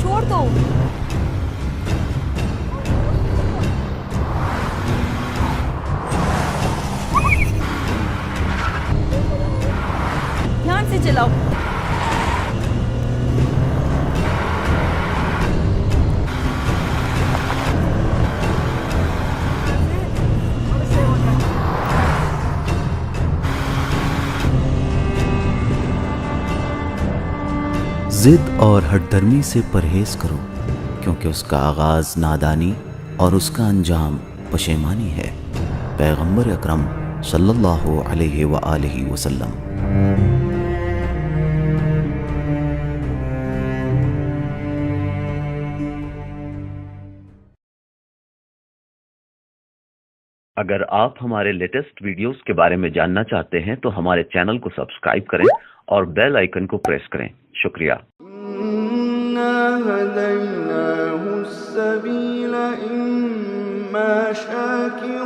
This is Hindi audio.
छोड़ दो। ध्यान से चलाओ। जिद और हठधर्मी से परहेज करो, क्योंकि उसका आगाज नादानी और उसका अंजाम पशेमानी है। पैगंबर अकरम सल्लल्लाहु अलैहि व आलिहि वसल्लम। अगर आप हमारे लेटेस्ट वीडियोस के बारे में जानना चाहते हैं तो हमारे चैनल को सब्सक्राइब करें और बेल आइकन को प्रेस करें। शुक्रिया। इन्ना हदैनाहु अस्सबील इम्मा शाकिरा